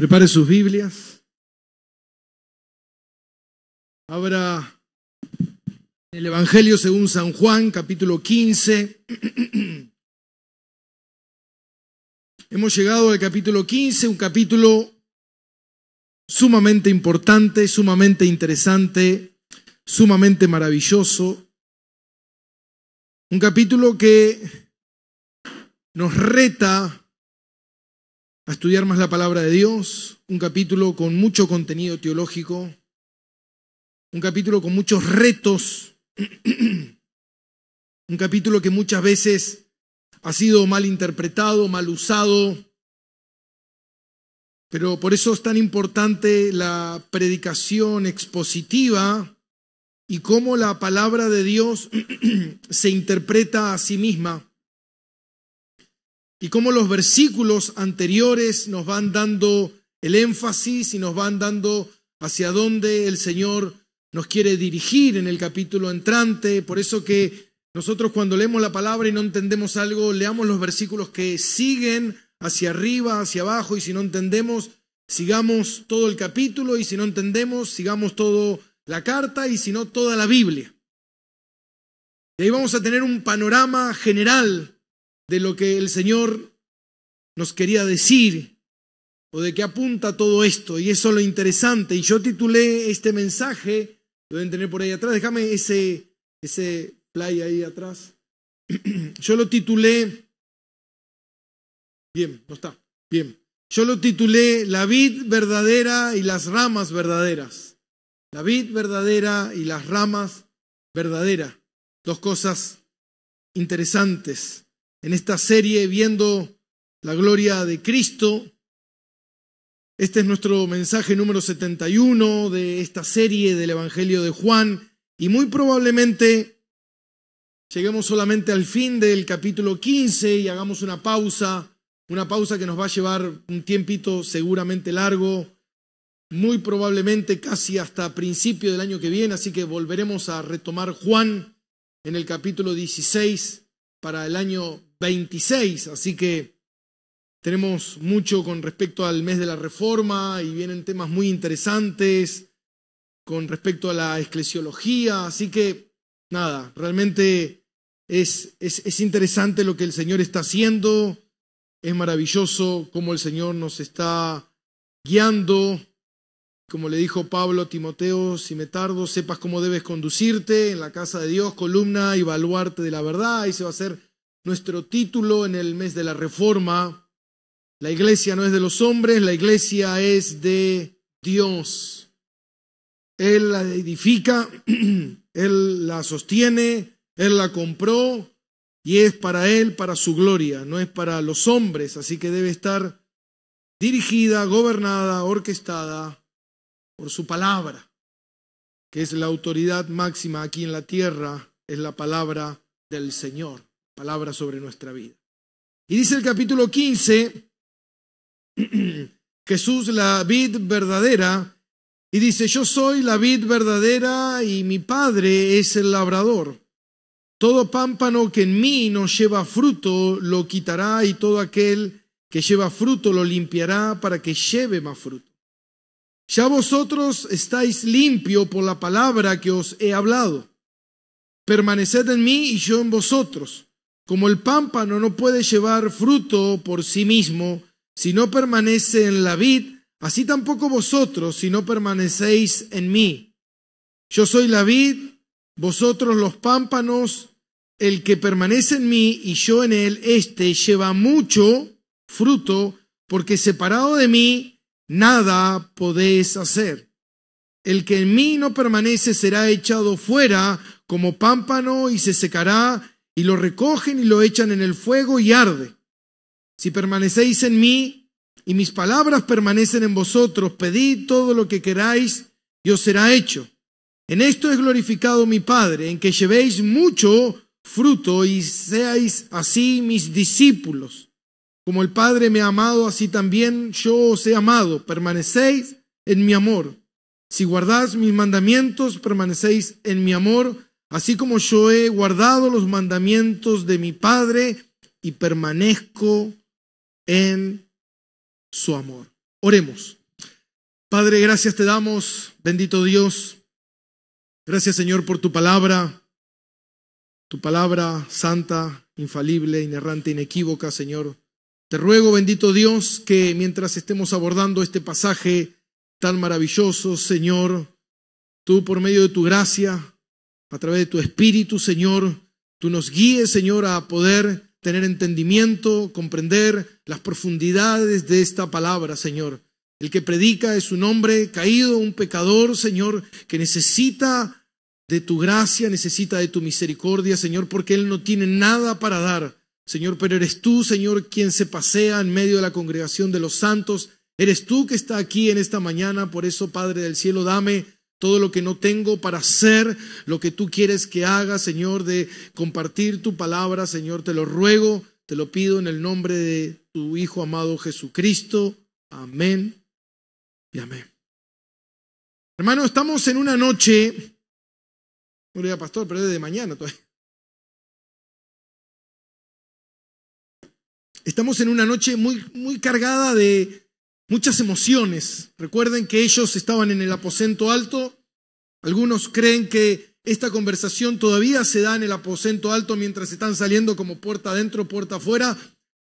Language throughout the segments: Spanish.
Prepare sus Biblias. Abra el Evangelio según San Juan, capítulo 15. Hemos llegado al capítulo 15, un capítulo sumamente importante, sumamente interesante, sumamente maravilloso. Un capítulo que nos reta a estudiar más la palabra de Dios, un capítulo con mucho contenido teológico, un capítulo con muchos retos, un capítulo que muchas veces ha sido mal interpretado, mal usado, pero por eso es tan importante la predicación expositiva y cómo la palabra de Dios se interpreta a sí misma. Y cómo los versículos anteriores nos van dando el énfasis y nos van dando hacia dónde el Señor nos quiere dirigir en el capítulo entrante. Por eso que nosotros cuando leemos la palabra y no entendemos algo, leamos los versículos que siguen hacia arriba, hacia abajo, y si no entendemos, sigamos todo el capítulo, y si no entendemos, sigamos toda la carta, y si no, toda la Biblia. Y ahí vamos a tener un panorama general de lo que el Señor nos quería decir o de qué apunta todo esto, y eso es lo interesante. Y yo titulé este mensaje, lo deben tener por ahí atrás, déjame ese play ahí atrás. Yo lo titulé, bien, no está, bien. Yo lo titulé La vid verdadera y las ramas verdaderas. La vid verdadera y las ramas verdaderas. Dos cosas interesantes en esta serie, viendo la gloria de Cristo. Este es nuestro mensaje número 71 de esta serie del Evangelio de Juan, y muy probablemente lleguemos solamente al fin del capítulo 15 y hagamos una pausa que nos va a llevar un tiempito seguramente largo, muy probablemente casi hasta principio del año que viene, así que volveremos a retomar Juan en el capítulo 16 para el año 26, así que tenemos mucho con respecto al mes de la Reforma y vienen temas muy interesantes con respecto a la eclesiología, así que nada, realmente es interesante lo que el Señor está haciendo, es maravilloso cómo el Señor nos está guiando. Como le dijo Pablo a Timoteo, si me tardo, sepas cómo debes conducirte en la casa de Dios, columna y baluarte de la verdad. Ese va a ser nuestro título en el mes de la Reforma. La iglesia no es de los hombres, la iglesia es de Dios. Él la edifica, Él la sostiene, Él la compró y es para Él, para su gloria, no es para los hombres. Así que debe estar dirigida, gobernada, orquestada por su palabra, que es la autoridad máxima aquí en la tierra, es la palabra del Señor, palabra sobre nuestra vida. Y dice el capítulo 15, Jesús la vid verdadera, y dice, yo soy la vid verdadera y mi Padre es el labrador. Todo pámpano que en mí no lleva fruto lo quitará, y todo aquel que lleva fruto lo limpiará para que lleve más fruto. Ya vosotros estáis limpios por la palabra que os he hablado. Permaneced en mí y yo en vosotros. Como el pámpano no puede llevar fruto por sí mismo si no permanece en la vid, así tampoco vosotros si no permanecéis en mí. Yo soy la vid, vosotros los pámpanos. El que permanece en mí y yo en él, éste lleva mucho fruto, porque separado de mí nada podéis hacer. El que en mí no permanece será echado fuera como pámpano y se secará, y lo recogen y lo echan en el fuego y arde. Si permanecéis en mí y mis palabras permanecen en vosotros, pedid todo lo que queráis y os será hecho. En esto es glorificado mi Padre, en que llevéis mucho fruto y seáis así mis discípulos. Como el Padre me ha amado, así también yo os he amado. Permanecéis en mi amor. Si guardáis mis mandamientos, permanecéis en mi amor, así como yo he guardado los mandamientos de mi Padre y permanezco en su amor. Oremos. Padre, gracias te damos, bendito Dios. Gracias, Señor, por tu palabra santa, infalible, inerrante, inequívoca, Señor. Te ruego, bendito Dios, que mientras estemos abordando este pasaje tan maravilloso, Señor, tú por medio de tu gracia, a través de tu Espíritu, Señor, tú nos guíes, Señor, a poder tener entendimiento, comprender las profundidades de esta palabra, Señor. El que predica es un hombre caído, un pecador, Señor, que necesita de tu gracia, necesita de tu misericordia, Señor, porque él no tiene nada para dar, Señor, pero eres tú, Señor, quien se pasea en medio de la congregación de los santos. Eres tú que está aquí en esta mañana. Por eso, Padre del cielo, dame todo lo que no tengo para hacer lo que tú quieres que haga, Señor, de compartir tu palabra, Señor. Te lo ruego, te lo pido en el nombre de tu Hijo amado Jesucristo. Amén y amén. Hermano, estamos en una noche, no le diga pastor, pero es de mañana todavía. Estamos en una noche muy cargada de muchas emociones. Recuerden que ellos estaban en el aposento alto. Algunos creen que esta conversación todavía se da en el aposento alto mientras están saliendo como puerta adentro, puerta afuera.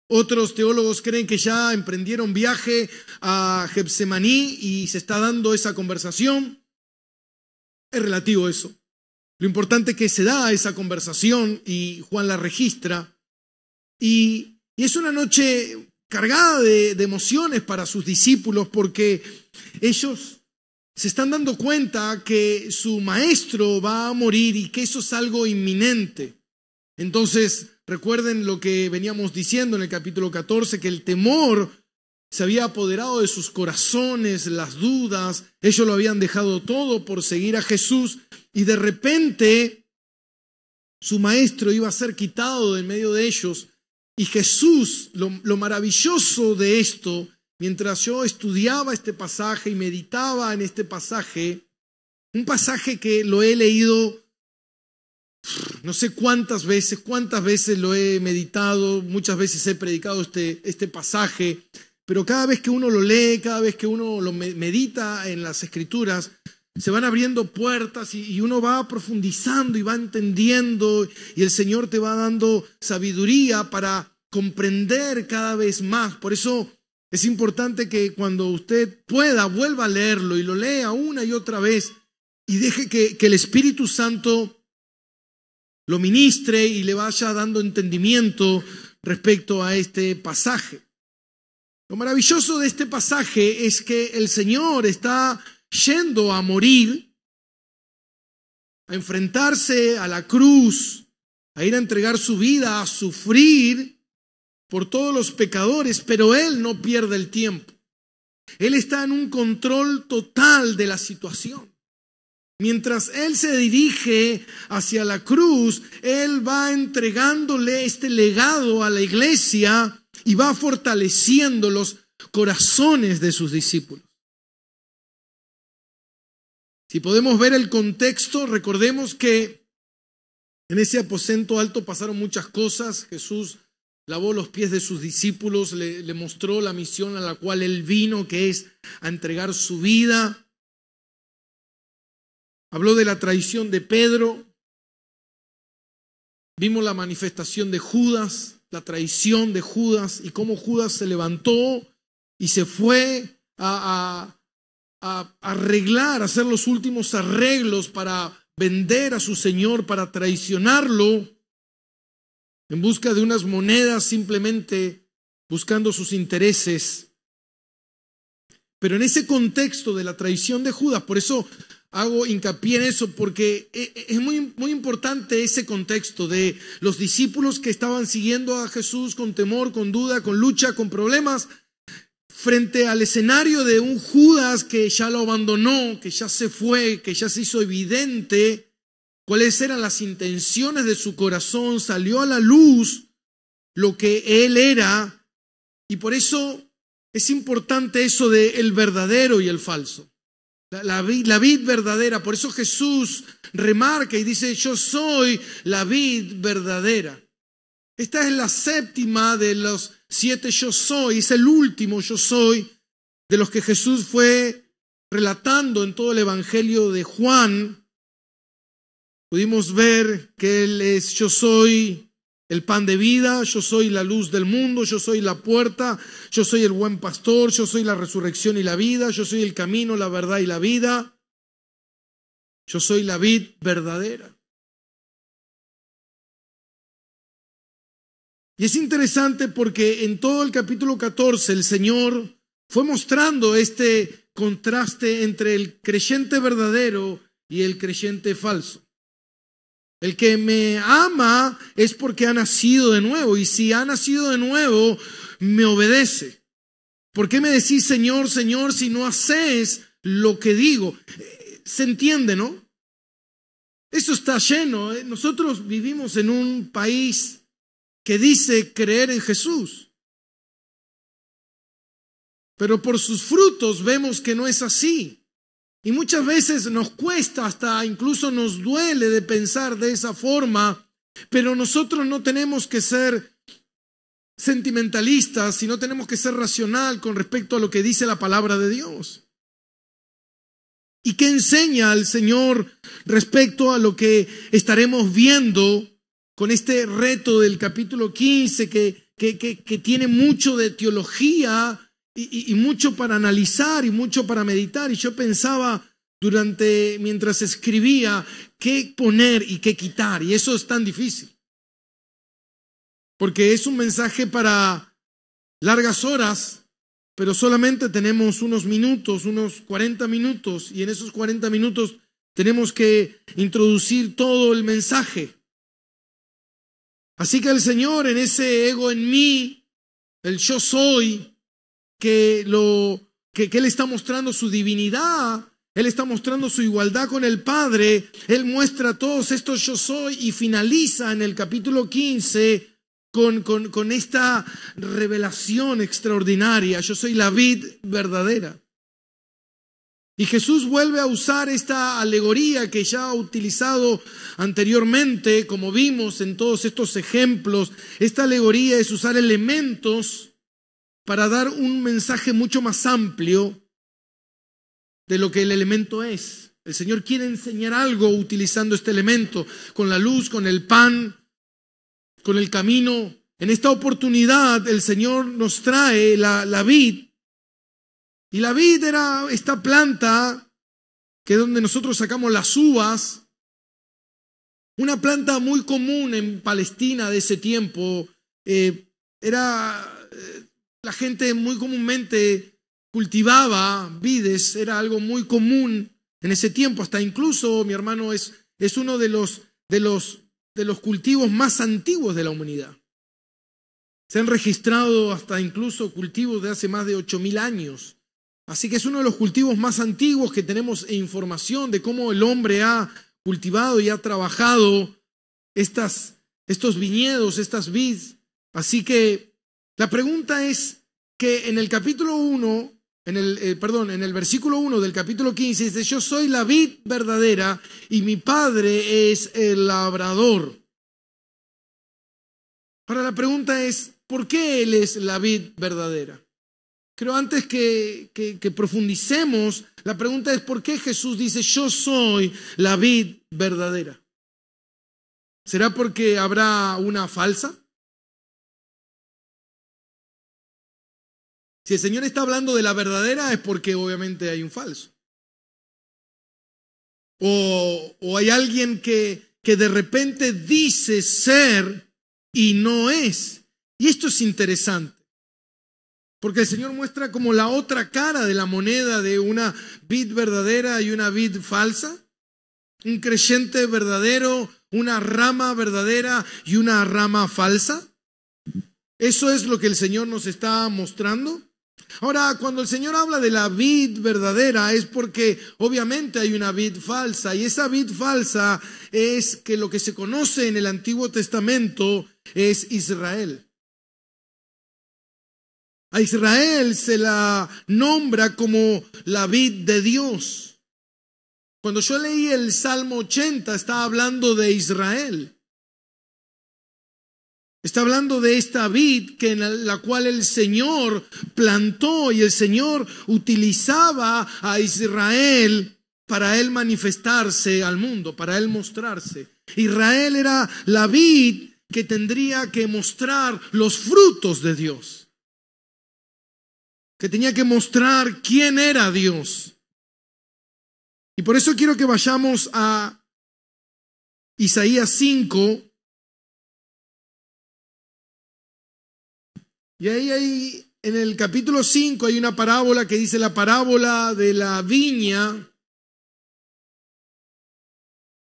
Otros teólogos creen que ya emprendieron viaje a Getsemaní y se está dando esa conversación. Es relativo eso. Lo importante es que se da esa conversación y Juan la registra. Y es una noche cargada de emociones para sus discípulos porque ellos se están dando cuenta que su maestro va a morir y que eso es algo inminente. Entonces, recuerden lo que veníamos diciendo en el capítulo 14, que el temor se había apoderado de sus corazones, las dudas. Ellos lo habían dejado todo por seguir a Jesús y de repente su maestro iba a ser quitado de en medio de ellos. Y Jesús, lo maravilloso de esto, mientras yo estudiaba este pasaje y meditaba en este pasaje, un pasaje que lo he leído no sé cuántas veces lo he meditado, muchas veces he predicado este pasaje, pero cada vez que uno lo lee, cada vez que uno lo medita en las Escrituras, se van abriendo puertas y uno va profundizando y va entendiendo y el Señor te va dando sabiduría para comprender cada vez más. Por eso es importante que cuando usted pueda, vuelva a leerlo y lo lea una y otra vez y deje que el Espíritu Santo lo ministre y le vaya dando entendimiento respecto a este pasaje. Lo maravilloso de este pasaje es que el Señor está yendo a morir, a enfrentarse a la cruz, a ir a entregar su vida, a sufrir por todos los pecadores, pero Él no pierde el tiempo. Él está en un control total de la situación. Mientras Él se dirige hacia la cruz, Él va entregándole este legado a la iglesia y va fortaleciendo los corazones de sus discípulos. Si podemos ver el contexto, recordemos que en ese aposento alto pasaron muchas cosas. Jesús lavó los pies de sus discípulos, le mostró la misión a la cual Él vino, que es a entregar su vida. Habló de la traición de Pedro. Vimos la manifestación de Judas, la traición de Judas y cómo Judas se levantó y se fue a arreglar, a hacer los últimos arreglos para vender a su Señor, para traicionarlo en busca de unas monedas, simplemente buscando sus intereses. Pero en ese contexto de la traición de Judas, por eso hago hincapié en eso, porque es muy importante ese contexto de los discípulos que estaban siguiendo a Jesús con temor, con duda, con lucha, con problemas, frente al escenario de un Judas que ya lo abandonó, que ya se fue, que ya se hizo evidente cuáles eran las intenciones de su corazón, salió a la luz lo que él era, y por eso es importante eso de el verdadero y el falso. La vid verdadera. Por eso Jesús remarca y dice: yo soy la vid verdadera. Esta es la séptima de los 7 yo soy, es el último yo soy de los que Jesús fue relatando en todo el Evangelio de Juan, pudimos ver que Él es: yo soy el pan de vida, yo soy la luz del mundo, yo soy la puerta, yo soy el buen pastor, yo soy la resurrección y la vida, yo soy el camino, la verdad y la vida, yo soy la vid verdadera. Y es interesante porque en todo el capítulo 14 el Señor fue mostrando este contraste entre el creyente verdadero y el creyente falso. El que me ama es porque ha nacido de nuevo, y si ha nacido de nuevo, me obedece. ¿Por qué me decís Señor, Señor, si no hacéis lo que digo? ¿Se entiende, no? Eso está lleno. Nosotros vivimos en un país que dice creer en Jesús, pero por sus frutos vemos que no es así. Y muchas veces nos cuesta, hasta incluso nos duele de pensar de esa forma, pero nosotros no tenemos que ser sentimentalistas, sino tenemos que ser racional con respecto a lo que dice la palabra de Dios. ¿Y qué enseña el Señor respecto a lo que estaremos viendo con este reto del capítulo 15 que tiene mucho de teología y mucho para analizar y mucho para meditar? Y yo pensaba mientras escribía, qué poner y qué quitar, y eso es tan difícil, porque es un mensaje para largas horas, pero solamente tenemos unos minutos, unos 40 minutos, y en esos 40 minutos tenemos que introducir todo el mensaje. Así que el Señor, en ese ego en mí, el yo soy, que Él está mostrando su divinidad, Él está mostrando su igualdad con el Padre, Él muestra todos estos yo soy y finaliza en el capítulo 15 con esta revelación extraordinaria: yo soy la vid verdadera. Y Jesús vuelve a usar esta alegoría que ya ha utilizado anteriormente, como vimos en todos estos ejemplos. Esta alegoría es usar elementos para dar un mensaje mucho más amplio de lo que el elemento es. El Señor quiere enseñar algo utilizando este elemento, con la luz, con el pan, con el camino. En esta oportunidad el Señor nos trae la vid, y la vid era esta planta que es donde nosotros sacamos las uvas, una planta muy común en Palestina de ese tiempo. La gente muy comúnmente cultivaba vides, era algo muy común en ese tiempo. Hasta incluso, mi hermano, es uno de los cultivos más antiguos de la humanidad. Se han registrado hasta incluso cultivos de hace más de 8.000 años. Así que es uno de los cultivos más antiguos que tenemos información de cómo el hombre ha cultivado y ha trabajado estos viñedos, estas vides. Así que la pregunta es que en el capítulo 1, en el versículo 1 del capítulo 15 dice: yo soy la vid verdadera y mi Padre es el labrador. Ahora la pregunta es: ¿por qué Él es la vid verdadera? Pero antes que profundicemos, la pregunta es: ¿por qué Jesús dice yo soy la vid verdadera? ¿Será porque habrá una falsa? Si el Señor está hablando de la verdadera es porque obviamente hay un falso. O hay alguien que de repente dice ser y no es. Y esto es interesante, porque el Señor muestra como la otra cara de la moneda de una vid verdadera y una vid falsa. Un creyente verdadero, una rama verdadera y una rama falsa. Eso es lo que el Señor nos está mostrando. Ahora, cuando el Señor habla de la vid verdadera es porque obviamente hay una vid falsa, y esa vid falsa es que lo que se conoce en el Antiguo Testamento es Israel. A Israel se la nombra como la vid de Dios. Cuando yo leí el Salmo 80 estaba hablando de Israel. Está hablando de esta vid en la cual el Señor plantó y el Señor utilizaba a Israel para Él manifestarse al mundo, para Él mostrarse. Israel era la vid que tendría que mostrar los frutos de Dios, que tenía que mostrar quién era Dios. Y por eso quiero que vayamos a Isaías 5. Y ahí en el capítulo 5 hay una parábola que dice la parábola de la viña.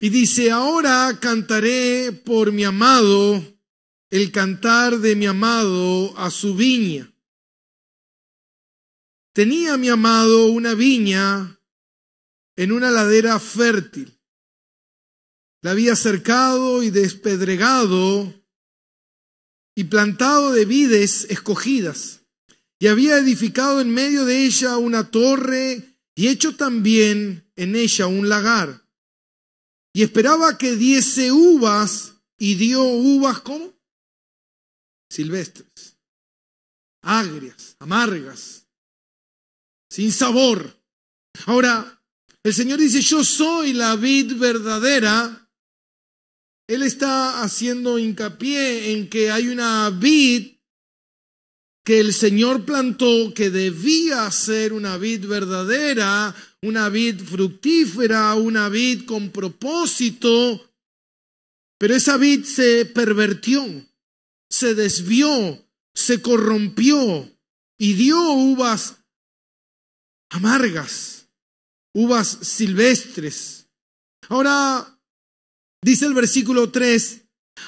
Y dice, ahora cantaré por mi amado el cantar de mi amado a su viña. Tenía mi amado una viña en una ladera fértil. La había cercado y despedregado y plantado de vides escogidas, y había edificado en medio de ella una torre y hecho también en ella un lagar. Y esperaba que diese uvas, y dio uvas, ¿cómo? Silvestres, agrias, amargas, sin sabor. Ahora, el Señor dice, yo soy la vid verdadera. Él está haciendo hincapié en que hay una vid que el Señor plantó que debía ser una vid verdadera, una vid fructífera, una vid con propósito, pero esa vid se pervertió, se desvió, se corrompió y dio uvas amargas, uvas silvestres. Ahora, dice el versículo 3,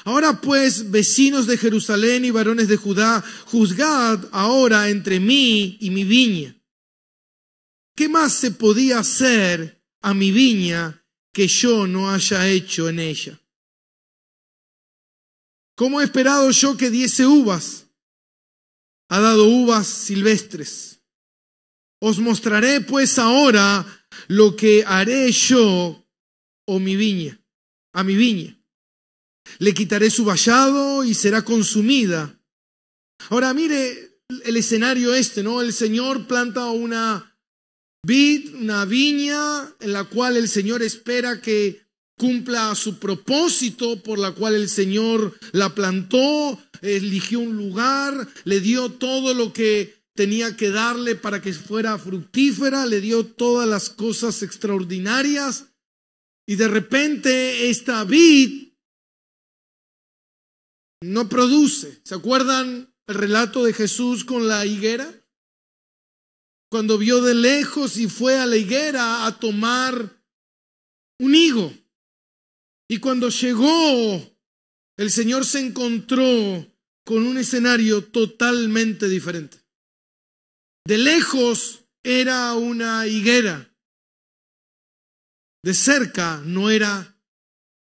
ahora pues, vecinos de Jerusalén y varones de Judá, juzgad ahora entre mí y mi viña. ¿Qué más se podía hacer a mi viña que yo no haya hecho en ella? ¿Cómo he esperado yo que diese uvas? Ha dado uvas silvestres. Os mostraré pues ahora lo que haré yo a mi viña. Le quitaré su vallado y será consumida. Ahora mire el escenario ¿no? El Señor planta una vid, una viña en la cual el Señor espera que cumpla su propósito por la cual el Señor la plantó, eligió un lugar, le dio todo lo que tenía que darle para que fuera fructífera, le dio todas las cosas extraordinarias. Y de repente esta vid no produce. ¿Se acuerdan el relato de Jesús con la higuera? Cuando vio de lejos y fue a la higuera a tomar un higo. Y cuando llegó, el Señor se encontró con un escenario totalmente diferente. De lejos era una higuera. De cerca no era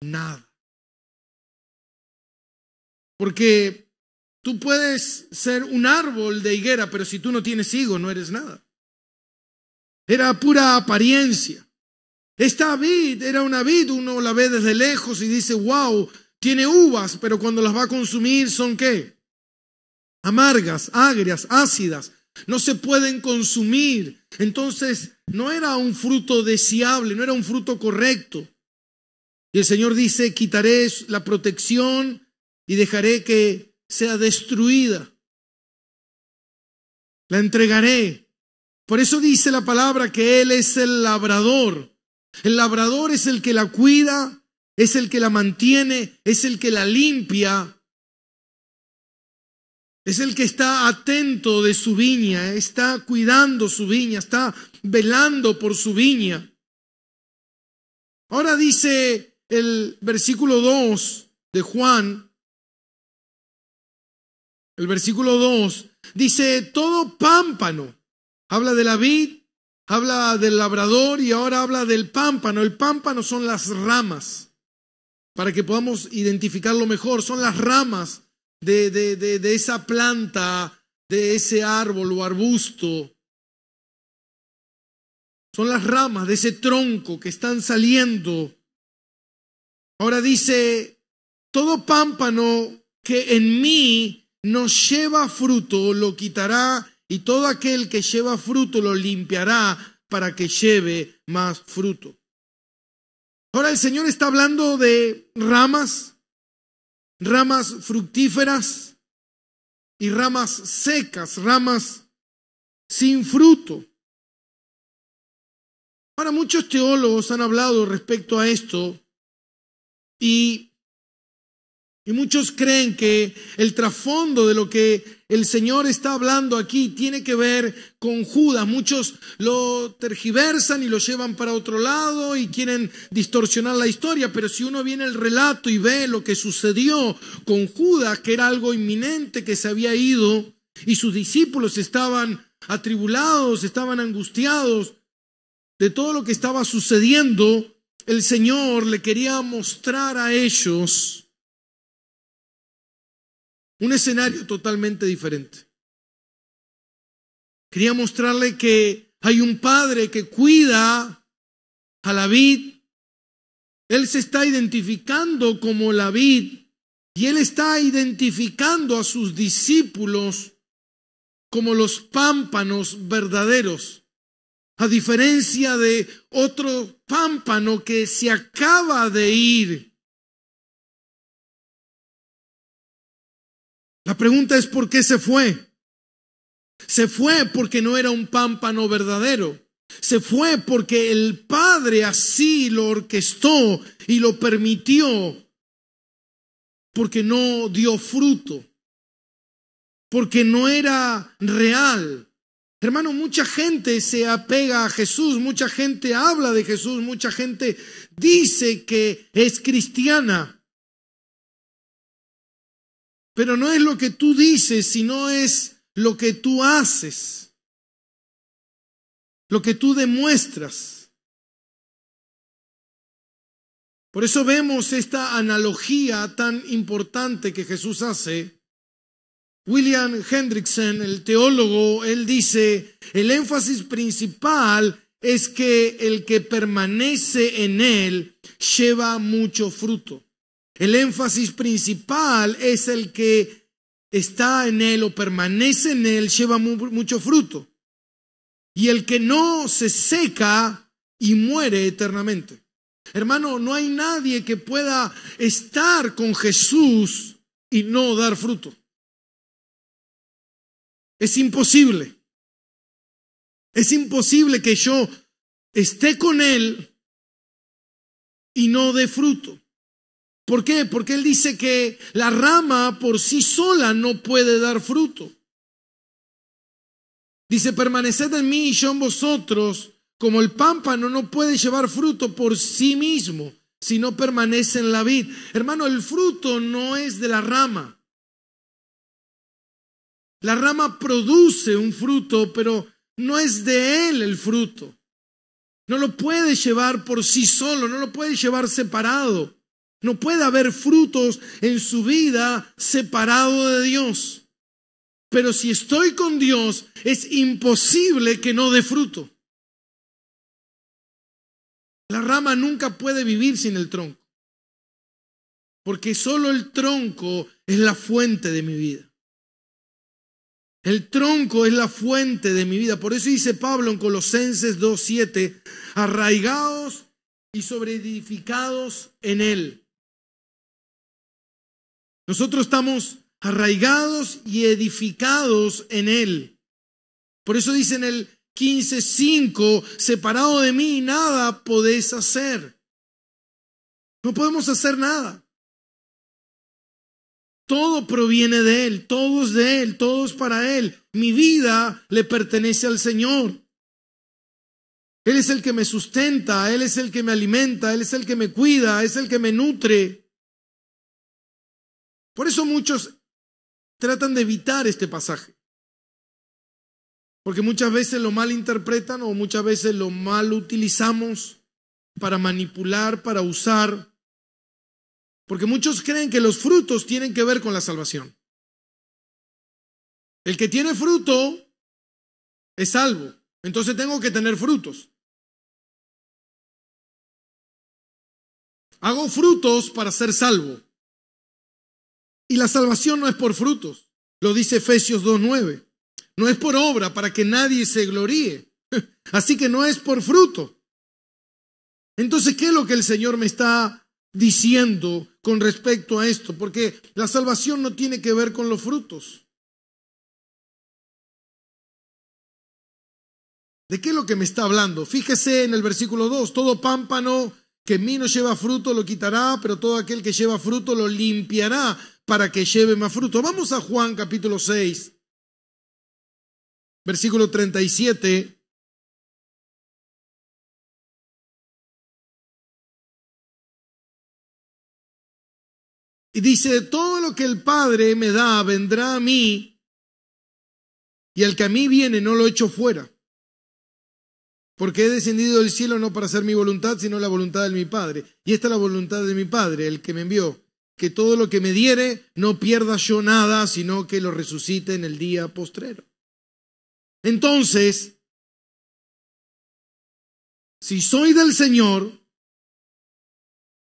nada. Porque tú puedes ser un árbol de higuera, pero si tú no tienes higo, no eres nada. Era pura apariencia. Esta vid era una vid, uno la ve desde lejos y dice, wow, tiene uvas, pero cuando las va a consumir son ¿qué? Amargas, agrias, ácidas. No se pueden consumir. Entonces no era un fruto deseable, no era un fruto correcto. Y el Señor dice, quitaré la protección y dejaré que sea destruida. La entregaré. Por eso dice la palabra que Él es el labrador. El labrador es el que la cuida, es el que la mantiene, es el que la limpia. Es el que está atento de su viña, está cuidando su viña, está velando por su viña. Ahora dice el versículo 2 de Juan, el versículo 2, dice, todo pámpano, habla de la vid, habla del labrador y ahora habla del pámpano. El pámpano son las ramas, para que podamos identificarlo mejor, son las ramas de esa planta, de ese árbol o arbusto. Son las ramas de ese tronco que están saliendo. Ahora dice, todo pámpano que en mí no lleva fruto lo quitará, y todo aquel que lleva fruto lo limpiará para que lleve más fruto. Ahora el Señor está hablando de ramas fructíferas y ramas secas, ramas sin fruto. Ahora muchos teólogos han hablado respecto a esto y muchos creen que el trasfondo de lo que el Señor está hablando aquí tiene que ver con Judas. Muchos lo tergiversan y lo llevan para otro lado y quieren distorsionar la historia, pero si uno viene el relato y ve lo que sucedió con Judas, que era algo inminente, que se había ido y sus discípulos estaban atribulados, estaban angustiados de todo lo que estaba sucediendo, el Señor le quería mostrar a ellos un escenario totalmente diferente. Quería mostrarle que hay un padre que cuida a la vid. Él se está identificando como la vid y él está identificando a sus discípulos como los pámpanos verdaderos. A diferencia de otro pámpano que se acaba de ir. La pregunta es ¿por qué se fue? Se fue porque no era un pámpano verdadero. Se fue porque el Padre así lo orquestó y lo permitió. Porque no dio fruto. Porque no era real. Hermano, mucha gente se apega a Jesús, mucha gente habla de Jesús, mucha gente dice que es cristiana. Pero no es lo que tú dices, sino es lo que tú haces, lo que tú demuestras. Por eso vemos esta analogía tan importante que Jesús hace. William Hendrickson, el teólogo, él dice, el énfasis principal es que el que permanece en él lleva mucho fruto. El énfasis principal es el que está en él o permanece en él, lleva mucho fruto. Y el que no se seca y muere eternamente. Hermano, no hay nadie que pueda estar con Jesús y no dar fruto. Es imposible. Es imposible que yo esté con él y no dé fruto. ¿Por qué? Porque él dice que la rama por sí sola no puede dar fruto. Dice, permaneced en mí y yo en vosotros, como el pámpano no puede llevar fruto por sí mismo, si no permanece en la vid. Hermano, el fruto no es de la rama. La rama produce un fruto, pero no es de él el fruto. No lo puede llevar por sí solo, no lo puede llevar separado. No puede haber frutos en su vida separado de Dios. Pero si estoy con Dios, es imposible que no dé fruto. La rama nunca puede vivir sin el tronco. Porque solo el tronco es la fuente de mi vida. El tronco es la fuente de mi vida. Por eso dice Pablo en Colosenses 2:7, arraigados y sobreedificados en él. Nosotros estamos arraigados y edificados en él. Por eso dice en el 15:5, separado de mí nada podéis hacer. No podemos hacer nada. Todo proviene de él, todo es de él, todo es para él. Mi vida le pertenece al Señor. Él es el que me sustenta, él es el que me alimenta, él es el que me cuida, es el que me nutre. Por eso muchos tratan de evitar este pasaje. Porque muchas veces lo malinterpretan o muchas veces lo mal utilizamos para manipular, para usar. Porque muchos creen que los frutos tienen que ver con la salvación. El que tiene fruto es salvo. Entonces tengo que tener frutos. Hago frutos para ser salvo. Y la salvación no es por frutos, lo dice Efesios 2:9. No es por obra para que nadie se gloríe. Así que no es por fruto. Entonces, ¿qué es lo que el Señor me está diciendo con respecto a esto? Porque la salvación no tiene que ver con los frutos. ¿De qué es lo que me está hablando? Fíjese en el versículo 2. Todo pámpano que en mí no lleva fruto lo quitará, pero todo aquel que lleva fruto lo limpiará para que lleve más fruto. Vamos a Juan capítulo 6, versículo 37. Y dice, todo lo que el Padre me da vendrá a mí, y el que a mí viene no lo echo fuera. Porque he descendido del cielo no para hacer mi voluntad, sino la voluntad de mi Padre. Y esta es la voluntad de mi Padre, el que me envió, que todo lo que me diere no pierda yo nada, sino que lo resucite en el día postrero. Entonces, si soy del Señor,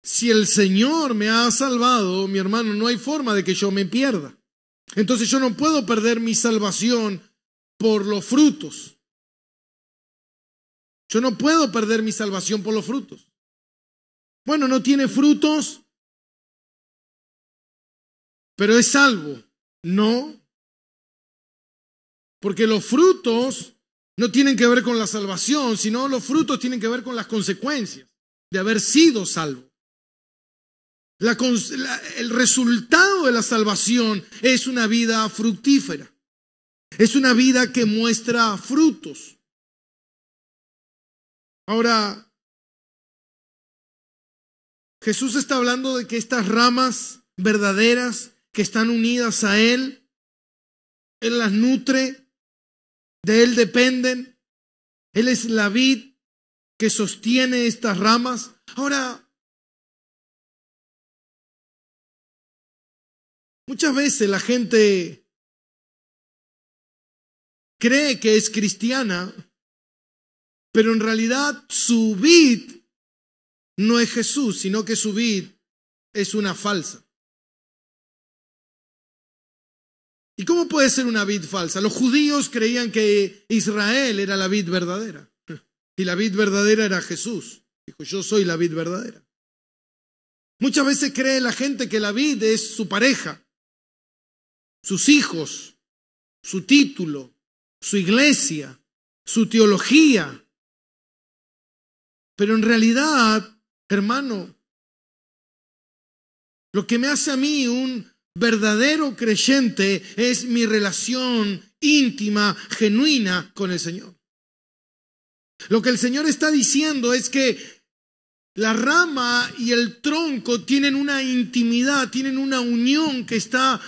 si el Señor me ha salvado, mi hermano, no hay forma de que yo me pierda. Entonces yo no puedo perder mi salvación por los frutos. Yo no puedo perder mi salvación por los frutos. Bueno, no tiene frutos, pero es salvo. No, porque los frutos no tienen que ver con la salvación, sino los frutos tienen que ver con las consecuencias de haber sido salvo. El resultado de la salvación es una vida fructífera. Es una vida que muestra frutos. Ahora, Jesús está hablando de que estas ramas verdaderas que están unidas a Él las nutre, de Él dependen. Él es la vid que sostiene estas ramas. Ahora, muchas veces la gente cree que es cristiana, pero en realidad su vid no es Jesús, sino que su vid es una falsa. ¿Y cómo puede ser una vid falsa? Los judíos creían que Israel era la vid verdadera. Y la vid verdadera era Jesús. Dijo, yo soy la vid verdadera. Muchas veces cree la gente que la vid es su pareja, sus hijos, su título, su iglesia, su teología. Pero en realidad, hermano, lo que me hace a mí un verdadero creyente es mi relación íntima, genuina con el Señor. Lo que el Señor está diciendo es que la rama y el tronco tienen una intimidad, tienen una unión que está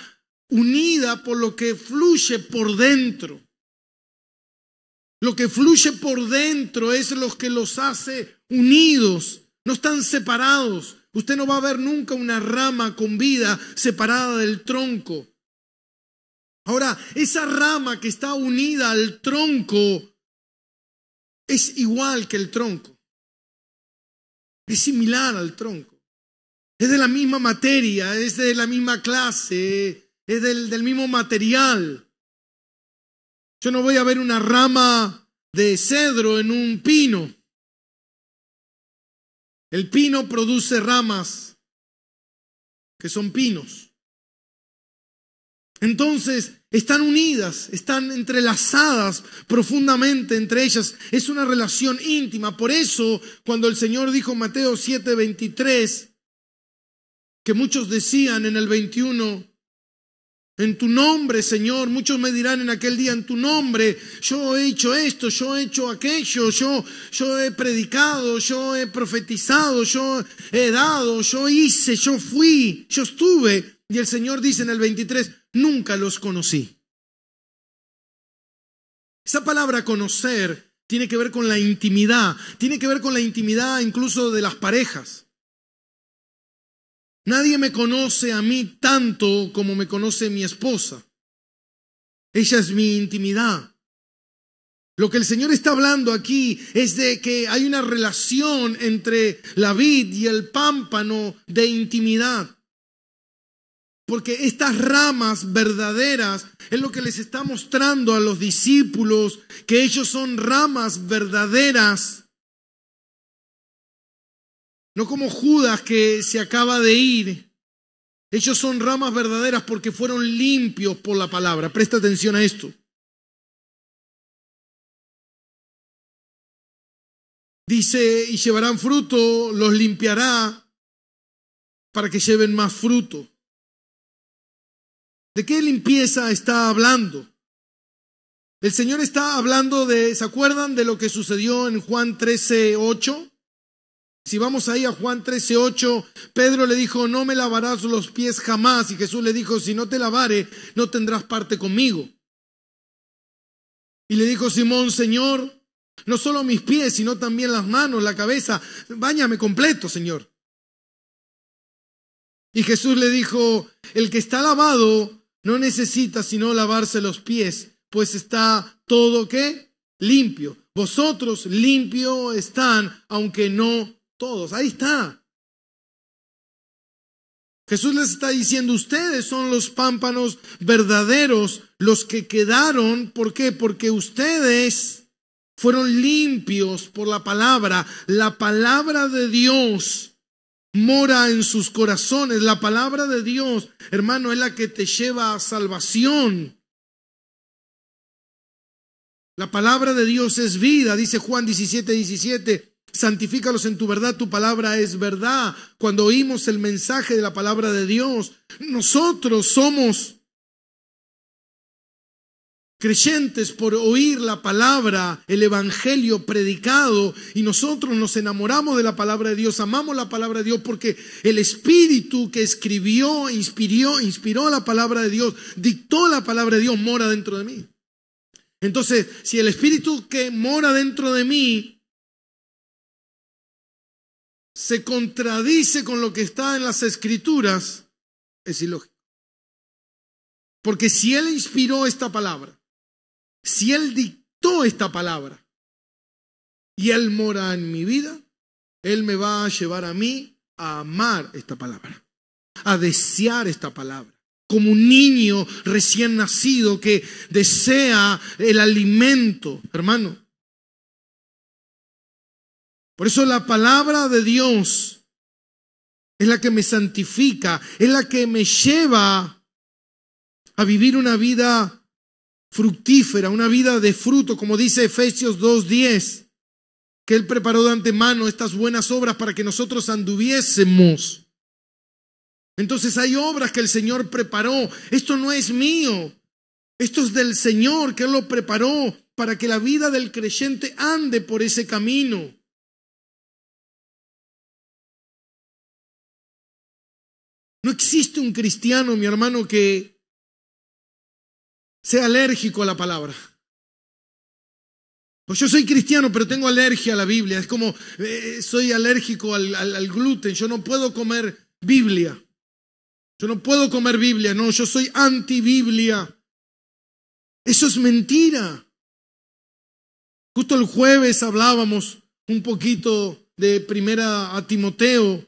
unida por lo que fluye por dentro. Lo que fluye por dentro es lo que los hace unidos, no están separados. Usted no va a ver nunca una rama con vida separada del tronco. Ahora, esa rama que está unida al tronco es igual que el tronco. Es similar al tronco. Es de la misma materia, es de la misma clase, es del mismo material. Yo no voy a ver una rama de cedro en un pino. El pino produce ramas que son pinos. Entonces, están unidas, están entrelazadas profundamente entre ellas. Es una relación íntima. Por eso, cuando el Señor dijo en Mateo 7:23, que muchos decían en el 21, en tu nombre, Señor, muchos me dirán en aquel día, en tu nombre, yo he hecho esto, yo he hecho aquello, yo he predicado, yo he profetizado, yo he dado, yo hice, yo fui, yo estuve. Y el Señor dice en el 23, nunca los conocí. Esa palabra conocer tiene que ver con la intimidad, tiene que ver con la intimidad incluso de las parejas. Nadie me conoce a mí tanto como me conoce mi esposa. Ella es mi intimidad. Lo que el Señor está hablando aquí es de que hay una relación entre la vid y el pámpano de intimidad. Porque estas ramas verdaderas es lo que les está mostrando a los discípulos, que ellos son ramas verdaderas. No como Judas que se acaba de ir. Ellos son ramas verdaderas porque fueron limpios por la palabra. Presta atención a esto. Dice, y llevarán fruto, los limpiará para que lleven más fruto. ¿De qué limpieza está hablando? El Señor está hablando de, ¿se acuerdan de lo que sucedió en Juan 13:8? Si vamos ahí a Juan 13:8, Pedro le dijo, no me lavarás los pies jamás. Y Jesús le dijo, si no te lavare, no tendrás parte conmigo. Y le dijo Simón, Señor, no solo mis pies, sino también las manos, la cabeza. Báñame completo, Señor. Y Jesús le dijo, el que está lavado no necesita sino lavarse los pies, pues está todo, ¿qué? Limpio. Vosotros limpio están, aunque no todos. Ahí está. Jesús les está diciendo, ustedes son los pámpanos verdaderos, los que quedaron. ¿Por qué? Porque ustedes fueron limpios por la palabra. La palabra de Dios mora en sus corazones. La palabra de Dios, hermano, es la que te lleva a salvación. La palabra de Dios es vida, dice Juan 17:17. Santifícalos en tu verdad, tu palabra es verdad. Cuando oímos el mensaje de la palabra de Dios, nosotros somos creyentes por oír la palabra, el evangelio predicado, y nosotros nos enamoramos de la palabra de Dios, amamos la palabra de Dios porque el Espíritu que escribió, inspiró la palabra de Dios, dictó la palabra de Dios, mora dentro de mí. Entonces, si el Espíritu que mora dentro de mí se contradice con lo que está en las Escrituras, es ilógico. Porque si Él inspiró esta palabra, si Él dictó esta palabra y Él mora en mi vida, Él me va a llevar a mí a amar esta palabra, a desear esta palabra. Como un niño recién nacido que desea el alimento, hermano. Por eso la palabra de Dios es la que me santifica, es la que me lleva a vivir una vida fructífera, una vida de fruto, como dice Efesios 2:10, que Él preparó de antemano estas buenas obras para que nosotros anduviésemos. Entonces hay obras que el Señor preparó. Esto no es mío, esto es del Señor, que Él lo preparó para que la vida del creyente ande por ese camino. No existe un cristiano, mi hermano, que sea alérgico a la palabra. Pues yo soy cristiano, pero tengo alergia a la Biblia. Es como, soy alérgico al gluten. Yo no puedo comer Biblia. Yo no puedo comer Biblia. No, yo soy anti-Biblia. Eso es mentira. Justo el jueves hablábamos un poquito de Primera a Timoteo.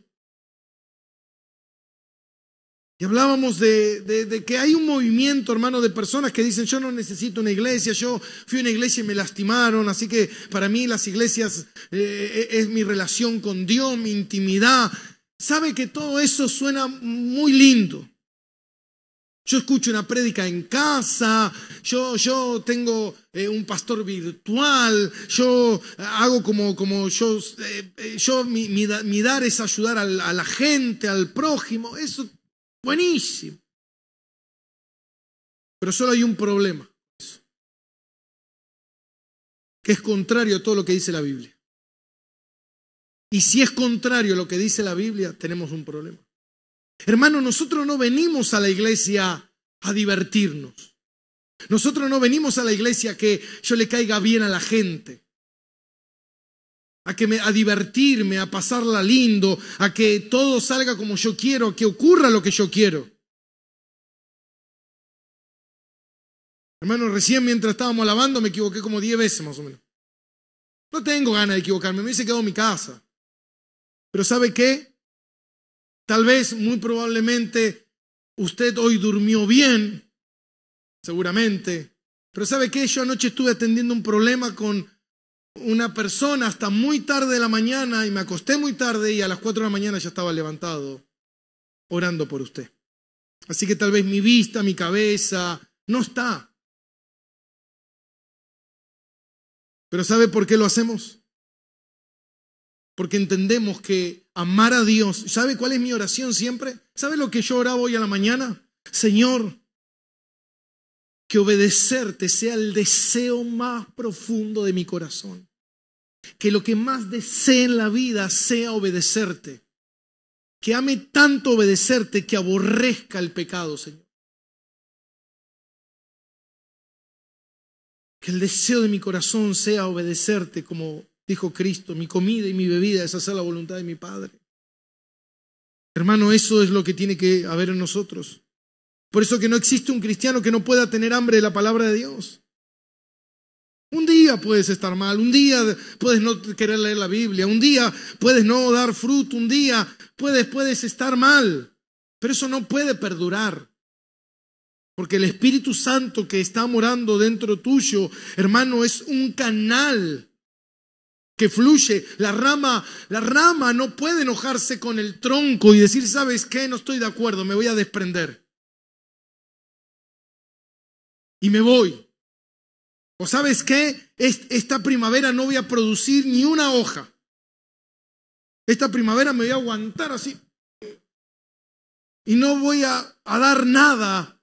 Y hablábamos de que hay un movimiento, hermano, de personas que dicen, yo no necesito una iglesia, yo fui a una iglesia y me lastimaron, así que para mí las iglesias es mi relación con Dios, mi intimidad. ¿Sabe que todo eso suena muy lindo? Yo escucho una prédica en casa, yo tengo un pastor virtual, yo hago como yo mi dar es ayudar a la gente, al prójimo, eso. Buenísimo. Pero solo hay un problema, que es contrario a todo lo que dice la Biblia. Y si es contrario a lo que dice la Biblia, tenemos un problema. Hermano, nosotros no venimos a la iglesia a divertirnos. Nosotros no venimos a la iglesia a que yo le caiga bien a la gente. A divertirme, a pasarla lindo, a que todo salga como yo quiero, a que ocurra lo que yo quiero. Hermano, recién mientras estábamos alabando me equivoqué como 10 veces más o menos. No tengo ganas de equivocarme, me hubiese quedado en mi casa. Pero ¿sabe qué? Tal vez, muy probablemente, usted hoy durmió bien, seguramente. Pero ¿sabe qué? Yo anoche estuve atendiendo un problema con una persona hasta muy tarde de la mañana y me acosté muy tarde y a las 4 de la mañana ya estaba levantado orando por usted. Así que tal vez mi vista, mi cabeza no está. Pero ¿sabe por qué lo hacemos? Porque entendemos que amar a Dios, ¿sabe cuál es mi oración siempre? ¿Sabe lo que yo oraba hoy a la mañana? Señor, que obedecerte sea el deseo más profundo de mi corazón. Que lo que más desee en la vida sea obedecerte. Que ame tanto obedecerte que aborrezca el pecado, Señor. Que el deseo de mi corazón sea obedecerte, como dijo Cristo, mi comida y mi bebida es hacer la voluntad de mi Padre. Hermano, eso es lo que tiene que haber en nosotros. Por eso que no existe un cristiano que no pueda tener hambre de la palabra de Dios. Un día puedes estar mal, un día puedes no querer leer la Biblia, un día puedes no dar fruto, un día puedes estar mal, pero eso no puede perdurar. Porque el Espíritu Santo que está morando dentro tuyo, hermano, es un canal que fluye. La rama no puede enojarse con el tronco y decir, ¿sabes qué? No estoy de acuerdo, me voy a desprender. Y me voy. O ¿sabes qué? Esta primavera no voy a producir ni una hoja. Esta primavera me voy a aguantar así. Y no voy a dar nada.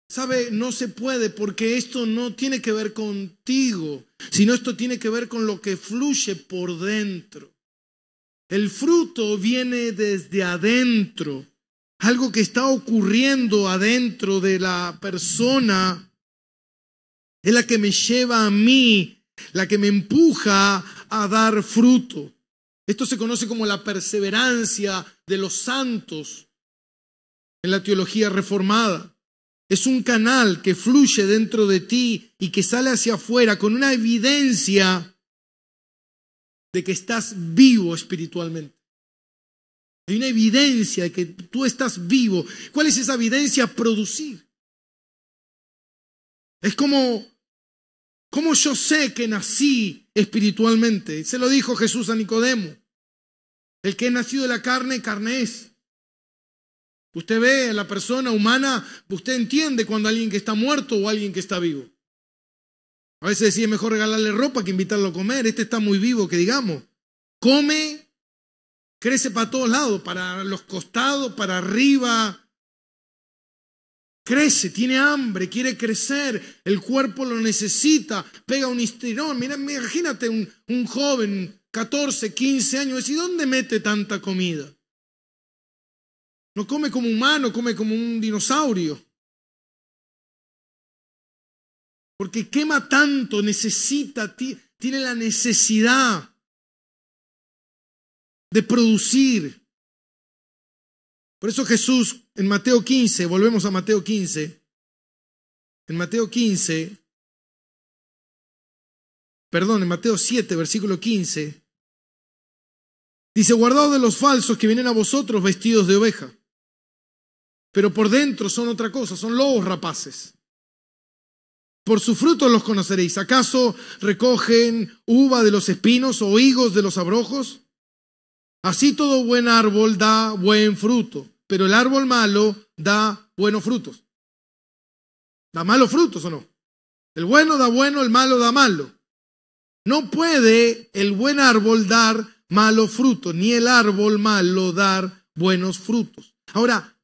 ¿Sabe? No se puede porque esto no tiene que ver contigo, sino esto tiene que ver con lo que fluye por dentro. El fruto viene desde adentro. Algo que está ocurriendo adentro de la persona es la que me lleva a mí, la que me empuja a dar fruto. Esto se conoce como la perseverancia de los santos en la teología reformada. Es un canal que fluye dentro de ti y que sale hacia afuera con una evidencia de que estás vivo espiritualmente. Hay una evidencia de que tú estás vivo. ¿Cuál es esa evidencia? Producir. Es como yo sé que nací espiritualmente. Se lo dijo Jesús a Nicodemo. El que es nacido de la carne, carne es. Usted ve a la persona humana, usted entiende cuando alguien que está muerto o alguien que está vivo. A veces sí es mejor regalarle ropa que invitarlo a comer. Este está muy vivo, que digamos. Come, crece para todos lados, para los costados, para arriba. Crece, tiene hambre, quiere crecer, el cuerpo lo necesita, pega un estirón. Mira, imagínate un joven, 14, 15 años, ¿y dónde mete tanta comida? No come como humano, come como un dinosaurio. Porque quema tanto, necesita, tiene la necesidad de producir. Por eso Jesús en Mateo 15, volvemos a Mateo 15, en Mateo 7, versículo 15, dice, guardaos de los falsos que vienen a vosotros vestidos de oveja, pero por dentro son otra cosa, son lobos rapaces. Por sus frutos los conoceréis. ¿Acaso recogen uva de los espinos o higos de los abrojos? Así todo buen árbol da buen fruto, pero el árbol malo da buenos frutos. ¿Da malos frutos o no? El bueno da bueno, el malo da malo. No puede el buen árbol dar malos frutos, ni el árbol malo dar buenos frutos. Ahora,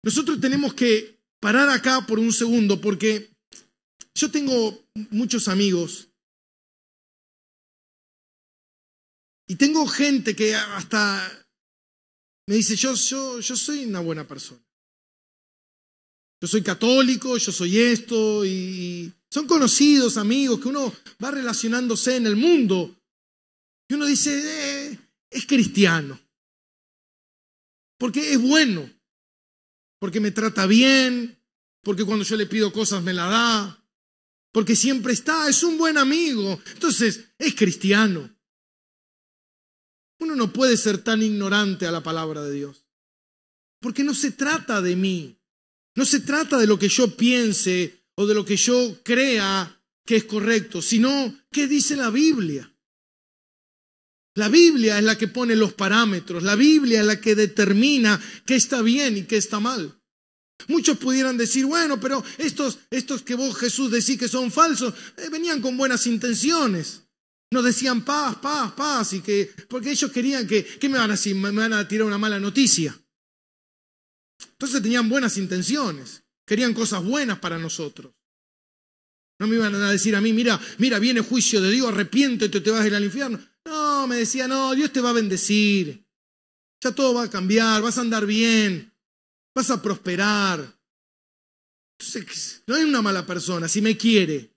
nosotros tenemos que parar acá por un segundo porque yo tengo muchos amigos y tengo gente que hasta me dice, yo soy una buena persona. Yo soy católico, yo soy esto, y son conocidos, amigos, que uno va relacionándose en el mundo. Y uno dice, es cristiano. Porque es bueno. Porque me trata bien. Porque cuando yo le pido cosas me la da. Porque siempre está, es un buen amigo. Entonces, es cristiano. Uno no puede ser tan ignorante a la palabra de Dios. Porque no se trata de mí. No se trata de lo que yo piense o de lo que yo crea que es correcto, sino qué dice la Biblia. La Biblia es la que pone los parámetros, la Biblia es la que determina qué está bien y qué está mal. Muchos pudieran decir, bueno, pero estos que vos, Jesús, decís que son falsos, venían con buenas intenciones. Nos decían paz, paz, paz, porque ellos querían ¿qué me van a decir? Me van a tirar una mala noticia. Entonces tenían buenas intenciones, querían cosas buenas para nosotros. No me iban a decir a mí, mira, viene juicio de Dios, arrepiéntete, te vas a ir al infierno. No, me decía, no, Dios te va a bendecir. Ya todo va a cambiar, vas a andar bien, vas a prosperar. Entonces, no es una mala persona, si me quiere.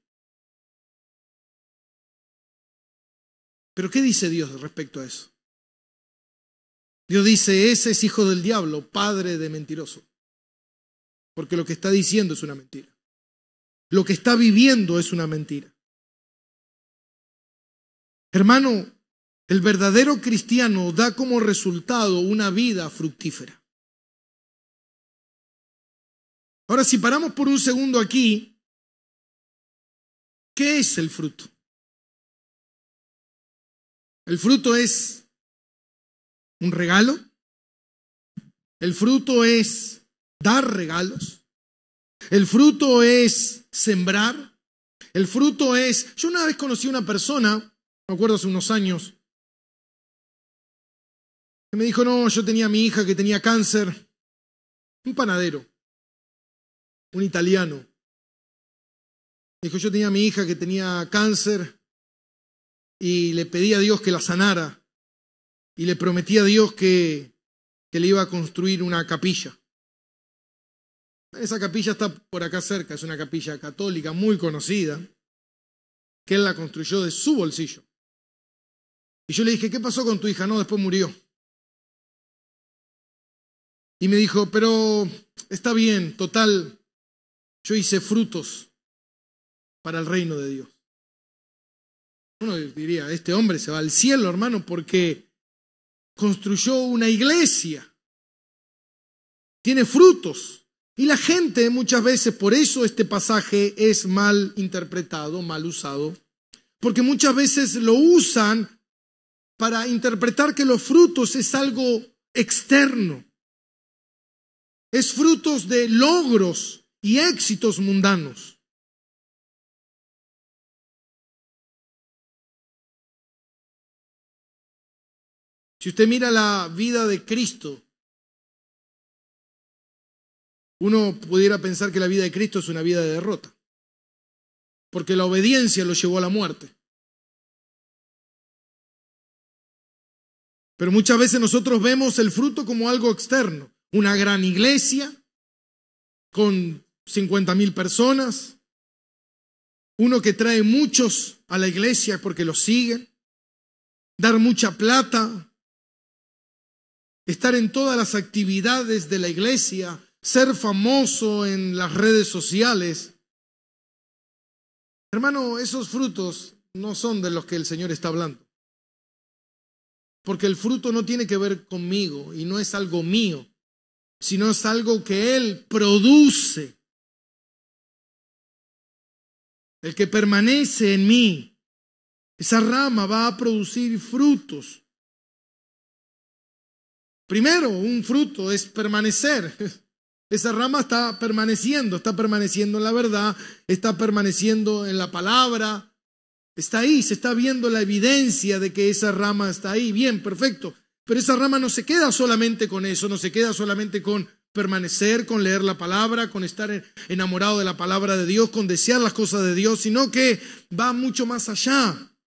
Pero ¿qué dice Dios respecto a eso? Dios dice, ese es hijo del diablo, padre de mentiroso. Porque lo que está diciendo es una mentira. Lo que está viviendo es una mentira. Hermano, el verdadero cristiano da como resultado una vida fructífera. Ahora, si paramos por un segundo aquí, ¿qué es el fruto? ¿El fruto es un regalo? ¿El fruto es dar regalos? ¿El fruto es sembrar? ¿El fruto es...? Yo una vez conocí a una persona, me acuerdo hace unos años, que me dijo, no, yo tenía a mi hija que tenía cáncer, un panadero, un italiano. Dijo, yo tenía a mi hija que tenía cáncer y le pedí a Dios que la sanara y le prometí a Dios que le iba a construir una capilla. Esa capilla está por acá cerca, es una capilla católica muy conocida, que él la construyó de su bolsillo. Y yo le dije, ¿qué pasó con tu hija? No, después murió. Y me dijo, pero está bien, total, yo hice frutos para el reino de Dios. Uno diría, este hombre se va al cielo, hermano, porque construyó una iglesia. Tiene frutos. Y la gente muchas veces, por eso este pasaje es mal interpretado, mal usado, porque muchas veces lo usan para interpretar que los frutos es algo externo. Es frutos de logros y éxitos mundanos. Si usted mira la vida de Cristo, uno pudiera pensar que la vida de Cristo es una vida de derrota, porque la obediencia lo llevó a la muerte. Pero muchas veces nosotros vemos el fruto como algo externo. Una gran iglesia con 50,000 personas, uno que trae muchos a la iglesia porque lo siguen, dar mucha plata, estar en todas las actividades de la iglesia, ser famoso en las redes sociales. Hermano, esos frutos no son de los que el Señor está hablando. Porque el fruto no tiene que ver conmigo y no es algo mío, sino es algo que Él produce. El que permanece en mí, esa rama va a producir frutos. Primero, un fruto es permanecer. Esa rama está permaneciendo en la verdad, está permaneciendo en la palabra. Está ahí, se está viendo la evidencia de que esa rama está ahí. Bien, perfecto. Pero esa rama no se queda solamente con eso, no se queda solamente con permanecer, con leer la palabra, con estar enamorado de la palabra de Dios, con desear las cosas de Dios, sino que va mucho más allá.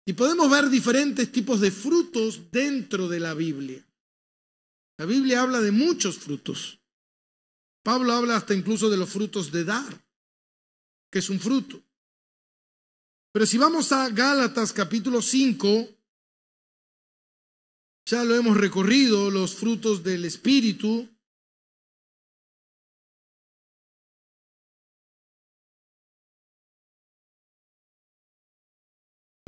Y podemos ver diferentes tipos de frutos dentro de la Biblia. La Biblia habla de muchos frutos. Pablo habla hasta incluso de los frutos de dar, que es un fruto. Pero si vamos a Gálatas capítulo 5, ya lo hemos recorrido, los frutos del Espíritu.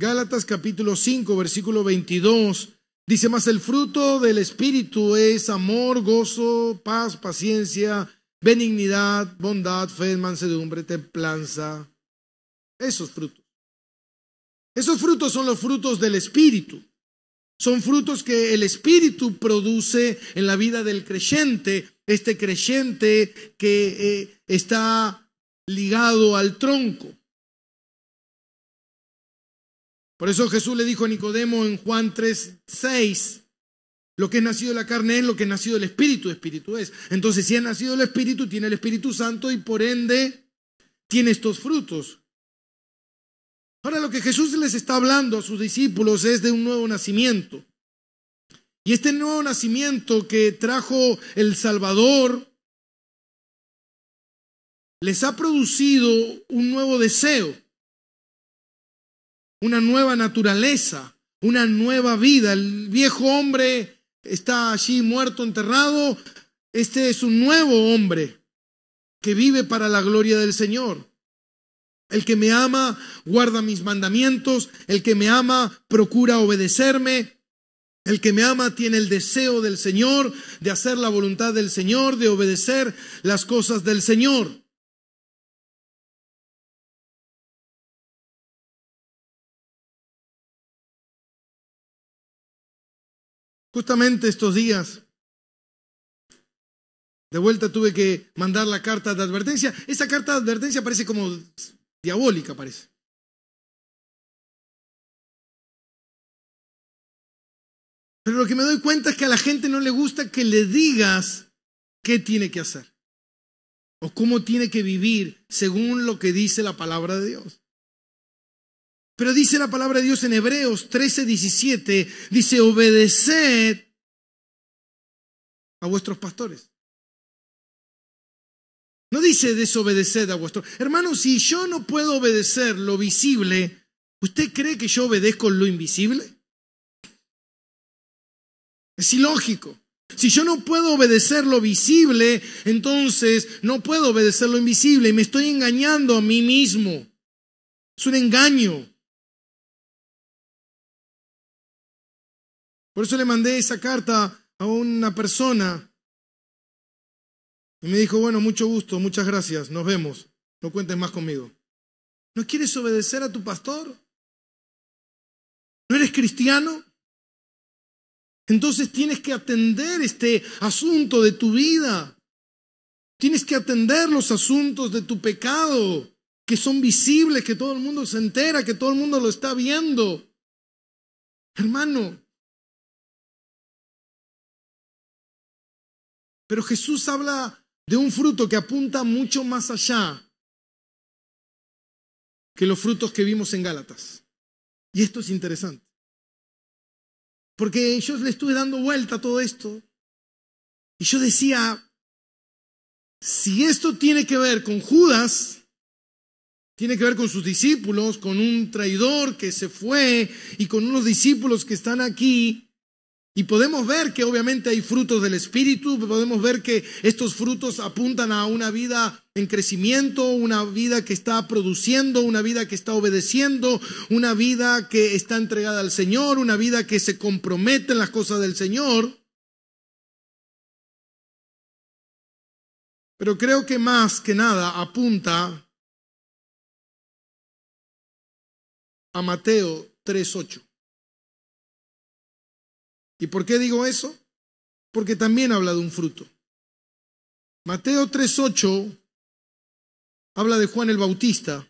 Gálatas capítulo 5, versículo 22, Dice, mas el fruto del Espíritu es amor, gozo, paz, paciencia, benignidad, bondad, fe, mansedumbre, templanza. Esos frutos. Esos frutos son los frutos del Espíritu. Son frutos que el Espíritu produce en la vida del creyente, este creyente que está ligado al tronco. Por eso Jesús le dijo a Nicodemo en Juan 3:6, lo que es nacido de la carne es, lo que es nacido del Espíritu, Espíritu es. Entonces, si es nacido del Espíritu, tiene el Espíritu Santo y por ende tiene estos frutos. Ahora, lo que Jesús les está hablando a sus discípulos es de un nuevo nacimiento. Y este nuevo nacimiento que trajo el Salvador les ha producido un nuevo deseo, una nueva naturaleza, una nueva vida. El viejo hombre está allí muerto, enterrado. Este es un nuevo hombre que vive para la gloria del Señor. El que me ama guarda mis mandamientos, el que me ama procura obedecerme, el que me ama tiene el deseo del Señor, de hacer la voluntad del Señor, de obedecer las cosas del Señor. Justamente estos días, de vuelta tuve que mandar la carta de advertencia. Esa carta de advertencia parece como diabólica, parece. Pero lo que me doy cuenta es que a la gente no le gusta que le digas qué tiene que hacer o cómo tiene que vivir según lo que dice la palabra de Dios. Pero dice la palabra de Dios en Hebreos 13:17, dice, obedeced a vuestros pastores. No dice desobedeced a vuestros. Hermanos, si yo no puedo obedecer lo visible, ¿usted cree que yo obedezco lo invisible? Es ilógico. Si yo no puedo obedecer lo visible, entonces no puedo obedecer lo invisible y me estoy engañando a mí mismo. Es un engaño. Por eso le mandé esa carta a una persona y me dijo, bueno, mucho gusto, muchas gracias, nos vemos, no cuentes más conmigo. ¿No quieres obedecer a tu pastor? ¿No eres cristiano? Entonces tienes que atender este asunto de tu vida. Tienes que atender los asuntos de tu pecado, que son visibles, que todo el mundo se entera, que todo el mundo lo está viendo. Hermano, pero Jesús habla de un fruto que apunta mucho más allá que los frutos que vimos en Gálatas. Y esto es interesante. Porque yo le estuve dando vuelta a todo esto y yo decía, si esto tiene que ver con Judas, tiene que ver con sus discípulos, con un traidor que se fue y con unos discípulos que están aquí, y podemos ver que obviamente hay frutos del Espíritu, podemos ver que estos frutos apuntan a una vida en crecimiento, una vida que está produciendo, una vida que está obedeciendo, una vida que está entregada al Señor, una vida que se compromete en las cosas del Señor. Pero creo que más que nada apunta a Mateo 3:8. ¿Y por qué digo eso? Porque también habla de un fruto. Mateo 3:8 habla de Juan el Bautista.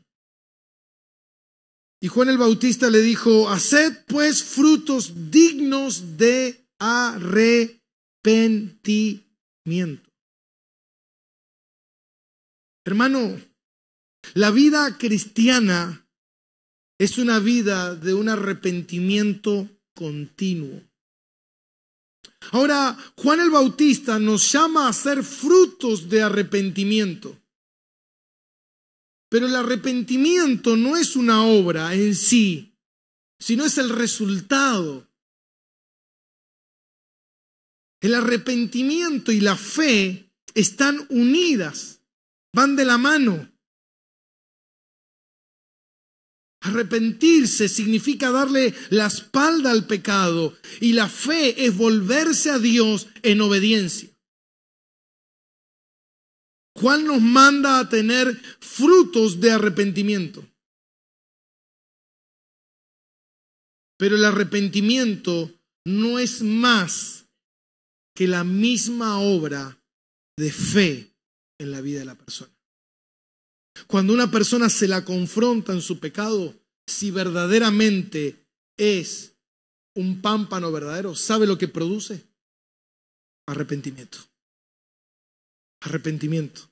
Y Juan el Bautista le dijo, haced pues frutos dignos de arrepentimiento. Hermano, la vida cristiana es una vida de un arrepentimiento continuo. Ahora, Juan el Bautista nos llama a hacer frutos de arrepentimiento. Pero el arrepentimiento no es una obra en sí, sino es el resultado. El arrepentimiento y la fe están unidas, van de la mano. Arrepentirse significa darle la espalda al pecado, y la fe es volverse a Dios en obediencia. Juan nos manda a tener frutos de arrepentimiento. Pero el arrepentimiento no es más que la misma obra de fe en la vida de la persona. Cuando una persona se la confronta en su pecado, si verdaderamente es un pámpano verdadero, ¿sabe lo que produce? Arrepentimiento. Arrepentimiento.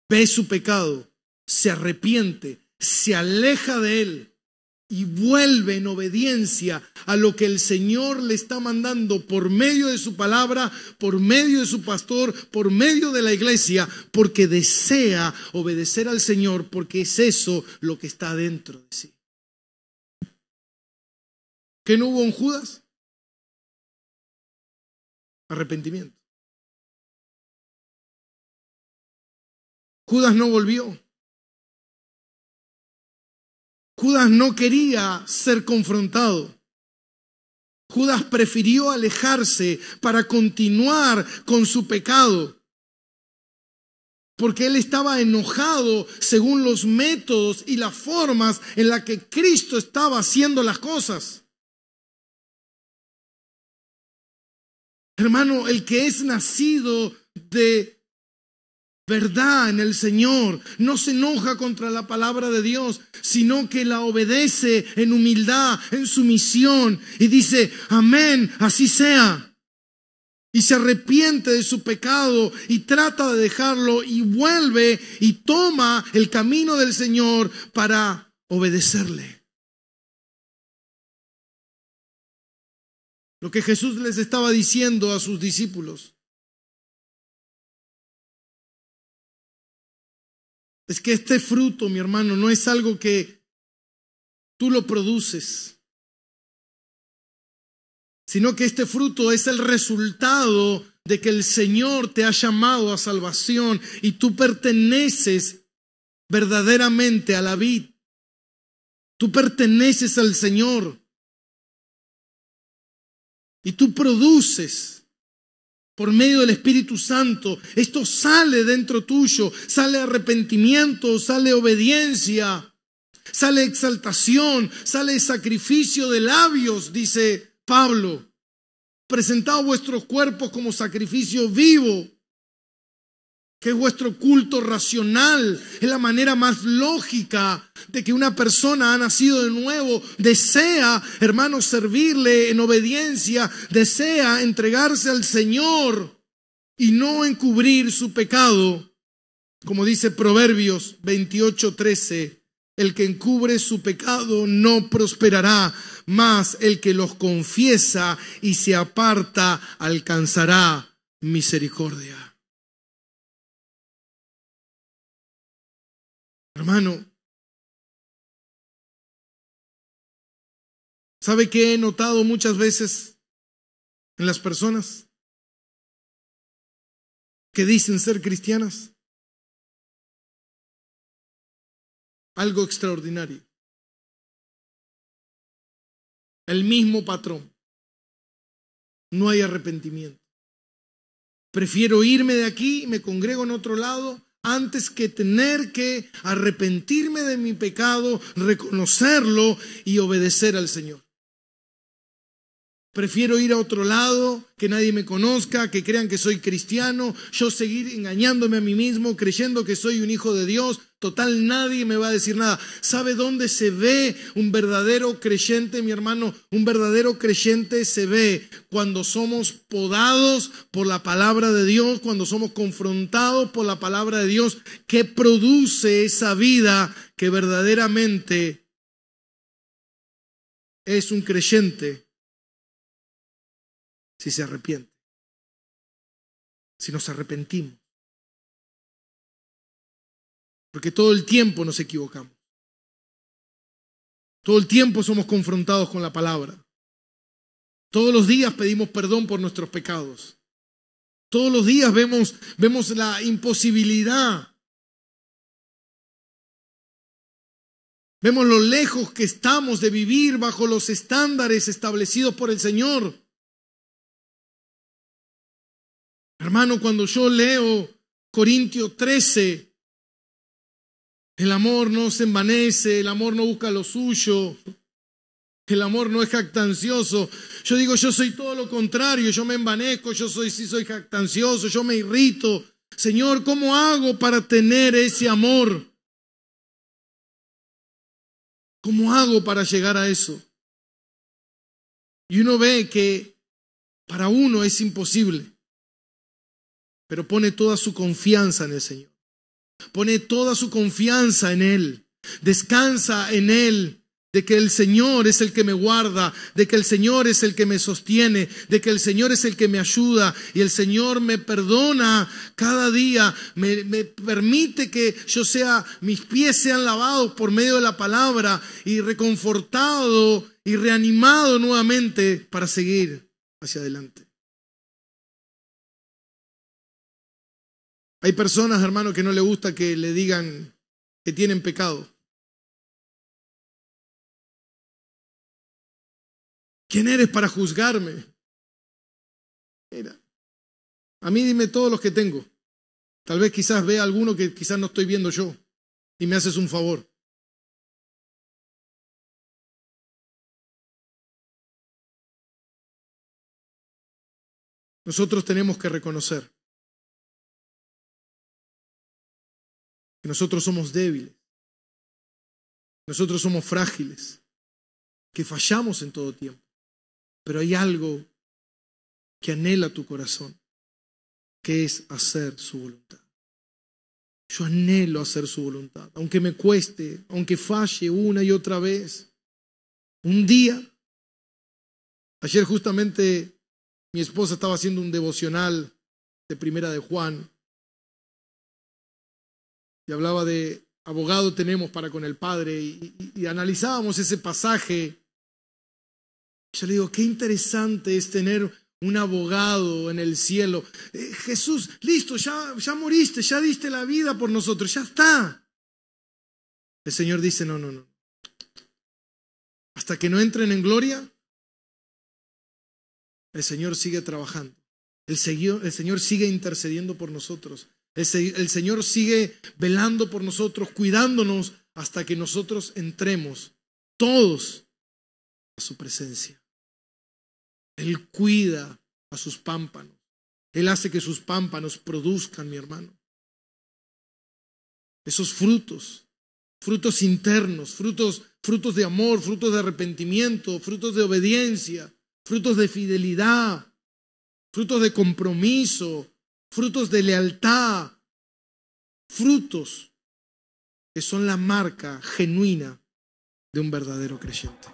Ve su pecado, se arrepiente, se aleja de él y vuelve en obediencia a lo que el Señor le está mandando por medio de su palabra, por medio de su pastor, por medio de la iglesia, porque desea obedecer al Señor, porque es eso lo que está dentro de sí. ¿Qué no hubo en Judas? Arrepentimiento. Judas no volvió. Judas no quería ser confrontado. Judas prefirió alejarse para continuar con su pecado, porque él estaba enojado según los métodos y las formas en las que Cristo estaba haciendo las cosas. Hermano, el que es nacido de verdad en el Señor no se enoja contra la palabra de Dios, sino que la obedece en humildad, en sumisión, y dice: amén, así sea. Y se arrepiente de su pecado y trata de dejarlo, y vuelve y toma el camino del Señor para obedecerle. Lo que Jesús les estaba diciendo a sus discípulos es que este fruto, mi hermano, no es algo que tú lo produces, sino que este fruto es el resultado de que el Señor te ha llamado a salvación y tú perteneces verdaderamente a la vid. Tú perteneces al Señor y tú produces por medio del Espíritu Santo. Esto sale dentro tuyo, sale arrepentimiento, sale obediencia, sale exaltación, sale sacrificio de labios, dice Pablo. Presentad vuestros cuerpos como sacrificio vivo, que es vuestro culto racional. Es la manera más lógica de que una persona ha nacido de nuevo. Desea, hermanos, servirle en obediencia. Desea entregarse al Señor y no encubrir su pecado. Como dice Proverbios 28:13, el que encubre su pecado no prosperará, mas el que los confiesa y se aparta alcanzará misericordia. Hermano, ¿sabe qué he notado muchas veces en las personas que dicen ser cristianas? Algo extraordinario. El mismo patrón. No hay arrepentimiento. Prefiero irme de aquí y me congrego en otro lado antes que tener que arrepentirme de mi pecado, reconocerlo y obedecer al Señor. Prefiero ir a otro lado, que nadie me conozca, que crean que soy cristiano, yo seguir engañándome a mí mismo, creyendo que soy un hijo de Dios. Total, nadie me va a decir nada. ¿Sabe dónde se ve un verdadero creyente, mi hermano? Un verdadero creyente se ve cuando somos podados por la palabra de Dios, cuando somos confrontados por la palabra de Dios, que produce esa vida que verdaderamente es un creyente. Si se arrepiente, si nos arrepentimos. Porque todo el tiempo nos equivocamos. Todo el tiempo somos confrontados con la palabra. Todos los días pedimos perdón por nuestros pecados. Todos los días vemos la imposibilidad Vemos lo lejos que estamos de vivir bajo los estándares establecidos por el Señor. Hermano, cuando yo leo Corintios 13, el amor no se envanece, el amor no busca lo suyo, el amor no es jactancioso. Yo digo, yo soy todo lo contrario, yo me envanezco, sí soy jactancioso, yo me irrito. Señor, ¿cómo hago para tener ese amor? ¿Cómo hago para llegar a eso? Y uno ve que para uno es imposible, pero pone toda su confianza en el Señor. Pone toda su confianza en Él. Descansa en Él, de que el Señor es el que me guarda, de que el Señor es el que me sostiene, de que el Señor es el que me ayuda y el Señor me perdona cada día, me permite que mis pies sean lavados por medio de la palabra y reconfortado y reanimado nuevamente para seguir hacia adelante. Hay personas, hermano, que no le gusta que le digan que tienen pecado. ¿Quién eres para juzgarme? Mira, a mí dime todos los que tengo. Tal vez quizás vea alguno que quizás no estoy viendo yo y me haces un favor. Nosotros tenemos que reconocer que nosotros somos débiles, nosotros somos frágiles, que fallamos en todo tiempo. Pero hay algo que anhela tu corazón, que es hacer su voluntad. Yo anhelo hacer su voluntad, aunque me cueste, aunque falle una y otra vez. Un día, ayer justamente mi esposa estaba haciendo un devocional de Primera de Juan y hablaba de abogado tenemos para con el Padre y analizábamos ese pasaje. Yo le digo, qué interesante es tener un abogado en el cielo. Jesús, listo, ya moriste, ya diste la vida por nosotros, ya está. El Señor dice, no. Hasta que no entren en gloria, el Señor sigue trabajando. El Señor sigue intercediendo por nosotros. El Señor sigue velando por nosotros, cuidándonos hasta que nosotros entremos todos a su presencia. Él cuida a sus pámpanos. Él hace que sus pámpanos produzcan, mi hermano, esos frutos internos, frutos de amor, frutos de arrepentimiento, frutos de obediencia, frutos de fidelidad, frutos de compromiso, frutos de lealtad, frutos que son la marca genuina de un verdadero creyente.